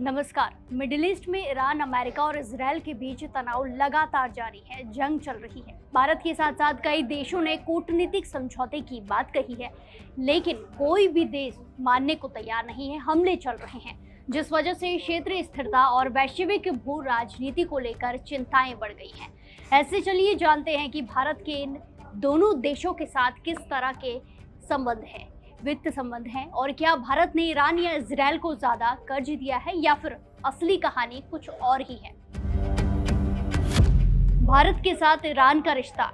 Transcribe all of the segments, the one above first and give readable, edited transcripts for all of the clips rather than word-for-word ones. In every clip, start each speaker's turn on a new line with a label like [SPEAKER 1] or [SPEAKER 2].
[SPEAKER 1] नमस्कार। Middle east में Iran, America और इजरायल के बीच तनाव लगातार जारी है। जंग चल रही है। भारत के साथ साथ कई देशों ने कूटनीतिक समझौते की बात कही है, लेकिन कोई भी देश मानने को तैयार नहीं है। हमले चल रहे हैं, जिस वजह से क्षेत्रीय स्थिरता और वैश्विक भू राजनीति को लेकर चिंताएं बढ़ गई हैं। ऐसे चलिए जानते हैं कि भारत के इन दोनों देशों के साथ किस तरह के संबंध हैं, वित्त संबंध हैं, और क्या भारत ने ईरान या इजरायल को ज्यादा कर्ज दिया है या फिर असली कहानी कुछ और ही है। भारत के साथ ईरान का रिश्ता।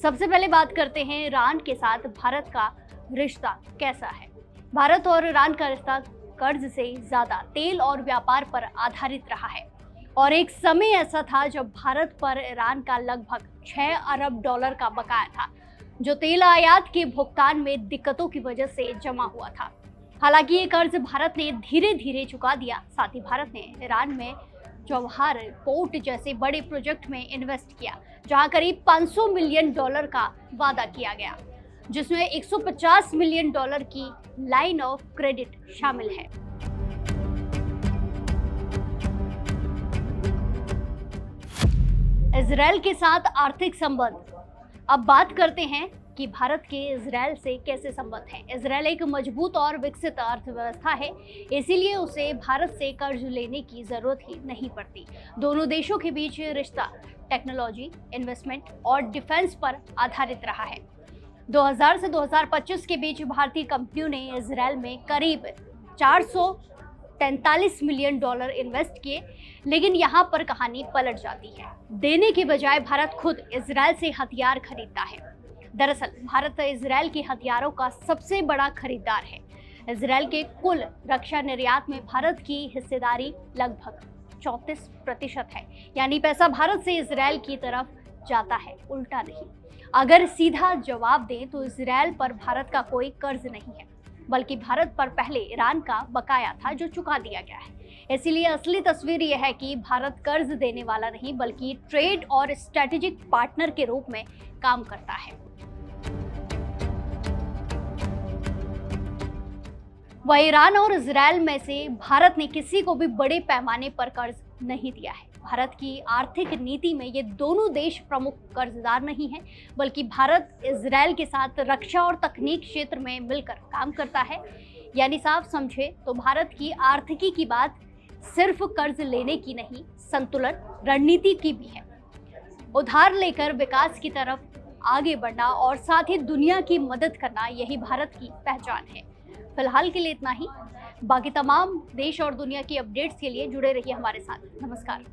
[SPEAKER 1] सबसे पहले बात करते हैं ईरान के साथ भारत का रिश्ता कैसा है। भारत और ईरान का रिश्ता कर्ज से ज्यादा तेल और व्यापार पर आधारित रहा है, और एक समय ऐसा था जब भारत पर ईरान का लगभग 6 अरब डॉलर का बकाया था, जो तेल आयात के भुगतान में दिक्कतों की वजह से जमा हुआ था। हालांकि ये कर्ज भारत ने धीरे धीरे चुका दिया। साथ ही भारत ने ईरान में जौहर पोर्ट जैसे बड़े प्रोजेक्ट में इन्वेस्ट किया, जहां करीब 500 मिलियन डॉलर का वादा किया गया, जिसमें 150 मिलियन डॉलर की लाइन ऑफ क्रेडिट शामिल है। इजरायल के साथ आर्थिक संबंध। अब बात करते हैं कि भारत के इजरायल से कैसे संबंध हैं। इजरायल एक मजबूत और विकसित अर्थव्यवस्था है, इसीलिए उसे भारत से कर्ज लेने की जरूरत ही नहीं पड़ती। दोनों देशों के बीच रिश्ता टेक्नोलॉजी, इन्वेस्टमेंट और डिफेंस पर आधारित रहा है। 2000 से 2025 के बीच भारतीय कंपनियों ने इजरायल में करीब 443 मिलियन डॉलर इन्वेस्ट किए, लेकिन यहाँ पर कहानी पलट जाती है। देने के बजाय भारत खुद इजरायल से हथियार खरीदता है। दरअसल भारत इजरायल के हथियारों का सबसे बड़ा खरीदार है। इजरायल के कुल रक्षा निर्यात में भारत की हिस्सेदारी लगभग 34% है, यानी पैसा भारत से इजरायल की तरफ जाता है, उल्टा नहीं। अगर सीधा जवाब दें तो इजरायल पर भारत का कोई कर्ज नहीं है, बल्कि भारत पर पहले ईरान का बकाया था जो चुका दिया गया है। इसीलिए असली तस्वीर यह है कि भारत कर्ज देने वाला नहीं, बल्कि ट्रेड और स्ट्रेटेजिक पार्टनर के रूप में काम करता है। वह ईरान और इजरायल में से भारत ने किसी को भी बड़े पैमाने पर कर्ज नहीं दिया है। भारत की आर्थिक नीति में ये दोनों देश प्रमुख कर्जदार नहीं हैं, बल्कि भारत इजरायल के साथ रक्षा और तकनीक क्षेत्र में मिलकर काम करता है। यानी साफ समझे तो भारत की आर्थिकी की बात सिर्फ कर्ज लेने की नहीं, संतुलन रणनीति की भी है। उधार लेकर विकास की तरफ आगे बढ़ना और साथ ही दुनिया की मदद करना, यही भारत की पहचान है। फिलहाल के लिए इतना ही। बाकी तमाम देश और दुनिया की अपडेट्स के लिए जुड़े रहिए हमारे साथ। नमस्कार।